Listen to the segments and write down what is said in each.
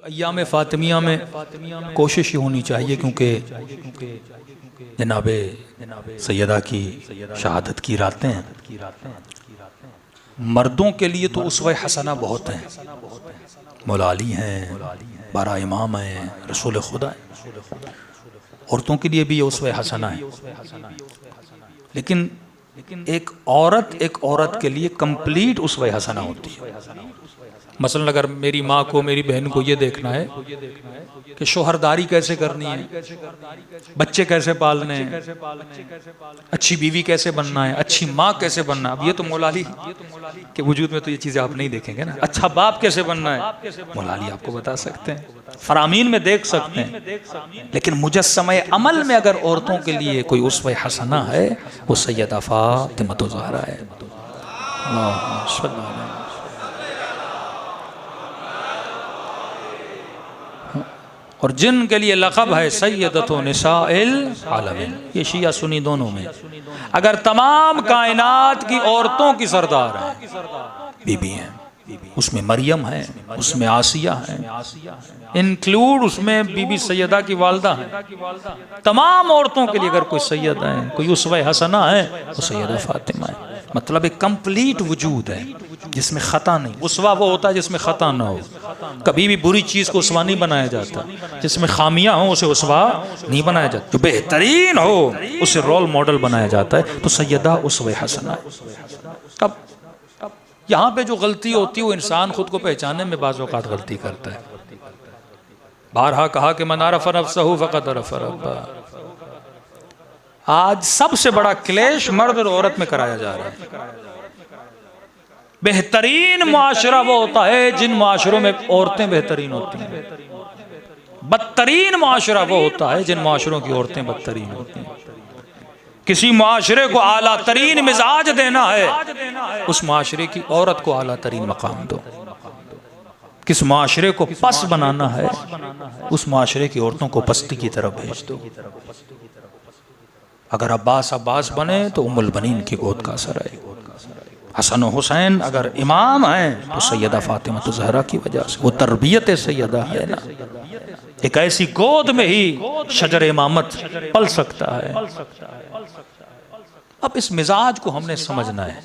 अय्याम फ़ातिमिया में कोशिश होनी चाहिए, क्योंकि जनाबे सैयदा की शहादत की रातें हैं। मर्दों के लिए तो उसवे हसना बहुत हैं, मौला अली हैं, 12 इमाम हैं, रसूल खुदा हैं। औरतों के लिए भी ये उसवे हसना है, लेकिन एक औरत के लिए कंप्लीट उसवे हसना होती है। मसलन अगर मेरी माँ को, मेरी बहन को ये देखना है कि शोहरदारी कैसे करनी है, बच्चे कैसे पालने हैं, अच्छी बीवी कैसे बनना है, अच्छी माँ कैसे बनना है। अब ये तो मौला अली के वजूद में तो ये चीज़ें आप नहीं देखेंगे ना। अच्छा बाप कैसे बनना है, मौला अली आपको बता सकते हैं, फरामीन में देख सकते हैं। लेकिन मुजस्समे अमल में अगर औरतों के लिए कोई उसवे हसना है, वो सैयदा फातिमा ज़हरा है। और जिनके लिए लक़ब है सैयदतु निसाइल आलमीन, ये शिया सुन्नी दोनों में, अगर तमाम कायनात की औरतों की सरदार हैं, बीबी हैं, उसमें मरियम है, उसमें आसिया है, इंक्लूड उसमें बीबी सैयदा की वालदा है। तमाम औरतों के लिए अगर कोई सैयदा है, कोई उसवे हसना है, वो सैयदा फातिमा है। मतलब एक कंप्लीट वजूद है जिसमें खता नहीं। उसवा वो होता है जिसमें खता ना हो। कभी भी बुरी चीज़ को उसवा नहीं बनाया जाता। जिसमें खामियां हो उसे उसवा नहीं बनाया जाता। जो बेहतरीन हो उसे रोल मॉडल बनाया जाता है। तो सैयदा उसवे हसना है। अब यहाँ पे जो गलती होती है वो इंसान खुद को पहचानने में बाज़ औक़ात गलती करता है। बारहा कहा कि मन अरफ़ नफ़्सहु फ़क़द अरफ़ रब्बह। आज सबसे बड़ा क्लेश मर्द और औरत में कराया जा रहा है। बेहतरीन मुआशरा वो होता है जिन मुआशरों में औरतें बेहतरीन होती हैं। बदतरीन मुआशरा वो होता है जिन मुआशरों की औरतें बदतरीन होती हैं। किसी मुआशरे को आला तरीन मिजाज देना है, उस मुआशरे की औरत को आला तरीन मकाम दो। किस मुआशरे को पस बनाना है, उस मुआशरे की औरतों को पस्ती की तरफ भेज दो। अगर अब्बास बने तो उम्मुल बनीन की गोद का असर है। हसन हुसैन अगर इमाम हैं तो सैयदा फातिमा ज़हरा की वजह से, वो तरबियत सैयदा है ना। एक ऐसी गोद में ही शजर इमामत पल सकता है। अब इस मिजाज को हमने समझना है।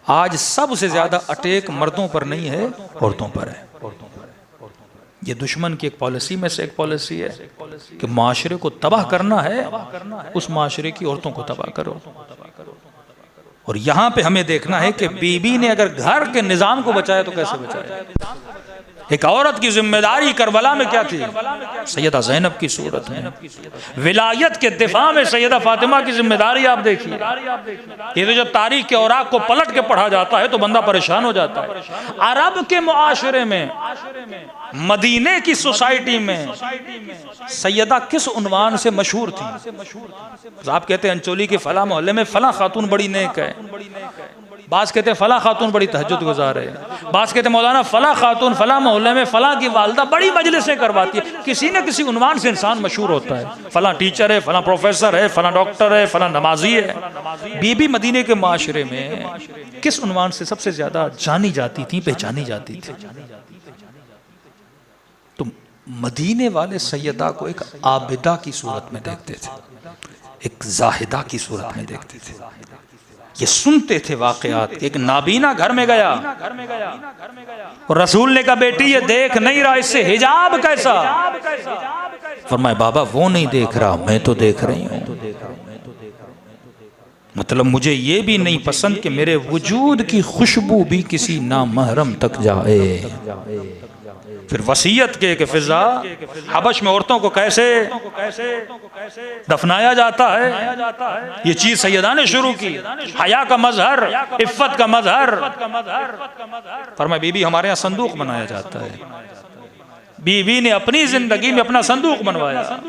आज सबसे ज्यादा अटैक मर्दों पर नहीं है, औरतों पर है। ये दुश्मन की एक पॉलिसी में से एक पॉलिसी है कि माशरे को तबाह करना है, उस माशरे की औरतों को तबाह करो। और यहाँ पे हमें देखना है कि बीबी ने अगर घर के निजाम को बचाया तो कैसे बचाया। एक औरत की जिम्मेदारी करबला में क्या थी, सैयदा ज़ैनब की सूरत में विलायत के दिफा में सैयदा फातिमा की जिम्मेदारी आप देखिए। ये तो जब तारीख के औराक को पलट के पढ़ा जाता है तो बंदा परेशान हो जाता है। अरब के मुआशरे में, मदीने की सोसाइटी में सैयदा किस उन्वान से मशहूर थी। आप कहते हैं अंचोली के फला मोहल्ले में फला खातून बड़ी नेक है, बास कहते हैं फला खातून बड़ी तहज्जुद गुजार है, बास कहते हैं मौलाना फला खातून फला मोहल्ले में फला की वालदा बड़ी मजलिसें करवाती है। किसी न किसी उन्वान से इंसान मशहूर होता है। फला टीचर है, फला प्रोफेसर है, फला डॉक्टर है, फला नमाजी है। बीबी मदीने के माशरे में किस उन्वान से सबसे ज्यादा जानी जाती थी, पहचानी जाती थी। तो मदीने वाले सैयदा को एक आबिदा की सूरत में देखते थे, एक जाहिदा की सूरत में देखते थे। ये सुनते थे वाकयात। एक नाबीना घर में गया और रसूल ने कहा बेटी ये देख नहीं रहा, इससे हिजाब कैसा। फरमाया बाबा वो नहीं देख रहा, मैं तो देख रही हूँ। मतलब मुझे ये भी नहीं पसंद कि मेरे वजूद की खुशबू भी किसी नामहरम तक जाए। फिर वसीयत के फिजा हबश में औरतों को कैसे दफनाया जाता है, ये चीज सैयदा ने शुरू की। हया का मजहर, इफ्फत का मजहर। फरमाया बीबी हमारे यहाँ संदूक बनाया जाता है। बीवी ने अपनी जिंदगी में अपना संदूक बनवाया।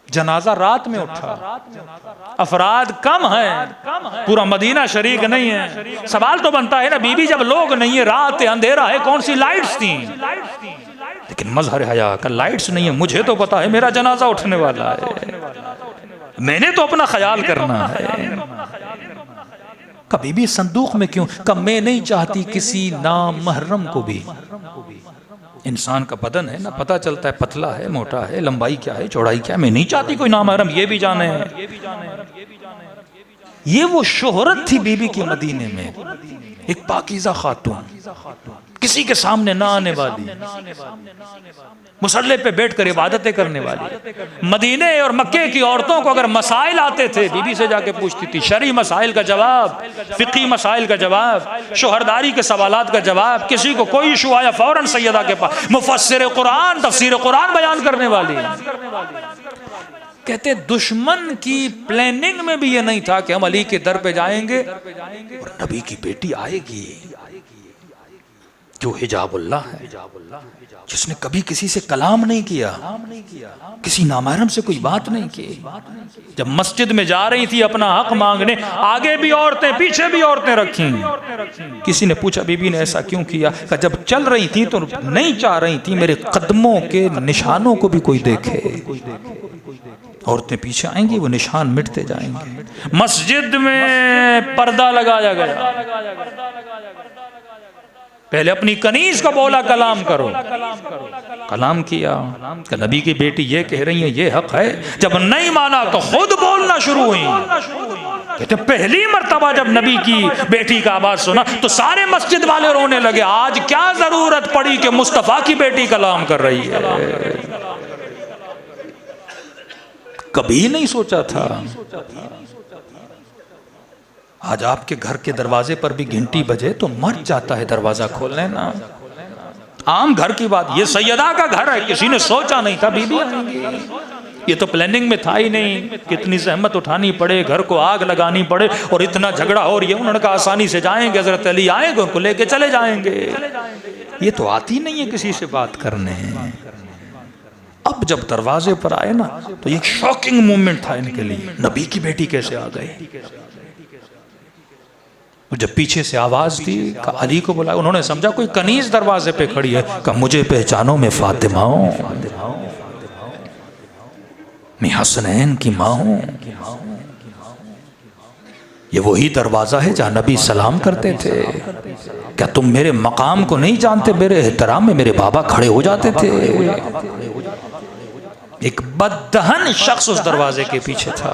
जनाजा रात में उठा, अफराद कम है, पूरा मदीना शरीक नहीं है। सवाल तो बनता है ना, बीबी जब लोग नहीं है, रात है, अंधेरा है, कौन सी लाइट्स थी। लेकिन मजहर हया का लाइट्स नहीं है। मुझे तो पता है मेरा जनाजा उठने वाला है, मैंने तो अपना ख्याल करना है। कभी भी संदूक में क्यों, कब मैं नहीं चाहती किसी नामहरम को भी इंसान का बदन है ना, पता चलता है पतला है, मोटा है, लंबाई क्या है, चौड़ाई क्या है। मैं नहीं चाहती कोई नामहरम ये भी जाने। ये वो शोहरत थी बीबी की मदीने में, एक पाकीज़ा खातून, किसी के सामने ना आने वाली, मुसल्ले पे बैठकर इबादतें करने वाली। मदीने और मक्के की औरतों को अगर मसाइल आते थे, बीबी से जाके पूछती थी, शरई मसाइल का जवाब, फिकी मसाइल का जवाब, शोहरदारी के सवालात का जवाब। किसी को कोई इशू आया फौरन सैयदा के पास, मुफस्सिर कुरान, तफसीर कुरान बयान करने वाली। कहते दुश्मन की प्लानिंग में भी ये नहीं था कि हम अली के दर पे जाएंगे और नबी की बेटी आएगी जो हिजाबुल्लाह है, जिसने कभी किसी से कलाम नहीं किया, किसी नामहरम से कोई बात नहीं की। जब मस्जिद में जा रही थी अपना हक मांगने, आगे भी औरतें पीछे भी औरतें रखी। किसी ने पूछा बीबी ने ऐसा क्यों किया? कि जब चल रही थी तो नहीं चाह रही थी मेरे कदमों के निशानों को भी कोई देखे। औरतें पीछे आएंगी, वो निशान मिटते जाएंगे। मस्जिद में पर्दा लगाया गया। पहले अपनी कनीज को बोला कलाम करो, कलाम किया। नबी की बेटी ये कह रही है ये हक है। जब नहीं माना तो खुद बोलना शुरू हुई। कहते पहली मर्तबा जब नबी की बेटी का आवाज सुना तो सारे मस्जिद वाले रोने लगे। आज क्या जरूरत पड़ी कि मुस्तफा की बेटी कलाम कर रही है? कभी नहीं सोचा था। आज आपके घर के दरवाजे पर भी घंटी बजे तो मर जाता है दरवाजा खोलने ना। आम घर की बात, ये सैयदा का घर है, किसी ने सोचा नहीं था बीबी आएंगी। ये तो प्लानिंग में था ही नहीं। कितनी जहमत उठानी पड़े, घर को आग लगानी पड़े और इतना झगड़ा हो रही है। उन्होंने कहा आसानी से जाएंगे, हजरत अली आएंगे, उनको लेके चले जाएंगे। ये तो आती नहीं है किसी से बात करने। अब जब दरवाजे पर आए ना तो एक शॉकिंग मोमेंट था इनके लिए, नबी की बेटी कैसे आ गई। जब पीछे से आवाज दी, अली को बुलाया। उन्होंने समझा कोई कनीज दरवाजे पे खड़ी है। कहा मुझे पहचानो, मैं फातिमा हूं, मैं हसनैन की मां हूं। ये वही दरवाजा है जहां नबी सलाम करते थे। क्या तुम मेरे मकाम को नहीं जानते? मेरे एहतराम में मेरे बाबा खड़े हो जाते थे। एक बददहन शख्स उस दरवाजे के पीछे था।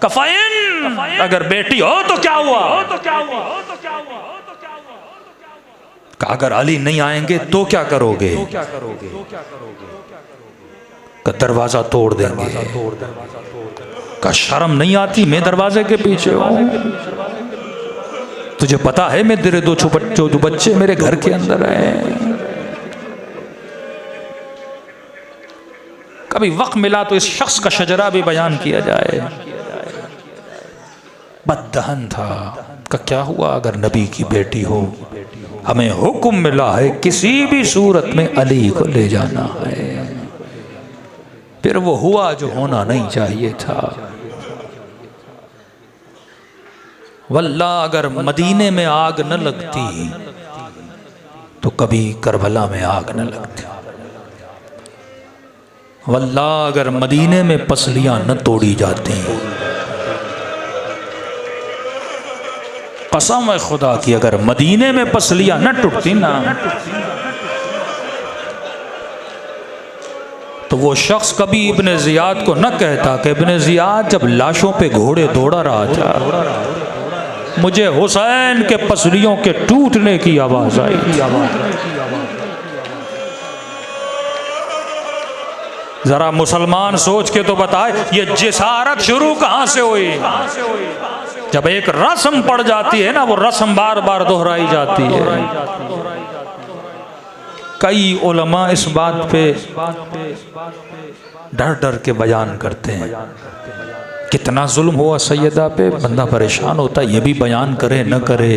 कफाइन, अगर बेटी हो तो क्या हुआ? कहा अगर अली नहीं आएंगे तो क्या करोगे? का दरवाजा तोड़ देंगे। का शर्म नहीं आती? मैं दरवाजे के पीछे हूं, तुझे पता है मैं तेरे दो बच्चे मेरे घर के अंदर हैं। कभी वक्त मिला तो इस शख्स का शजरा भी बयान किया जाए। बददहन था। का क्या हुआ अगर नबी की बेटी हो? हमें हुक्म मिला है किसी भी सूरत में अली को ले जाना है। फिर वो हुआ जो होना नहीं चाहिए था। वल्लाह अगर मदीने में आग न लगती तो कभी करबला में आग न लगती। वल्लाह अगर मदीने में पसलियां न तोड़ी जाती, कसम है खुदा की, अगर मदीने में पसलियां न टूटती ना तो वो शख्स कभी इब्ने जियाद को न कहता कि इब्ने जियाद जब लाशों पे घोड़े दौड़ा रहा था मुझे हुसैन के पसलियों के टूटने की आवाज आई। जरा मुसलमान सोच के तो बताए ये जिसारत शुरू कहां से हुई? जब एक रस्म पड़ जाती है ना, वो रस्म बार बार दोहराई जाती है। कई उलमा इस बात पे डर डर के बयान करते हैं कितना जुल्म हुआ सैयदा पे। बंदा परेशान होता है, ये भी बयान करे न करे।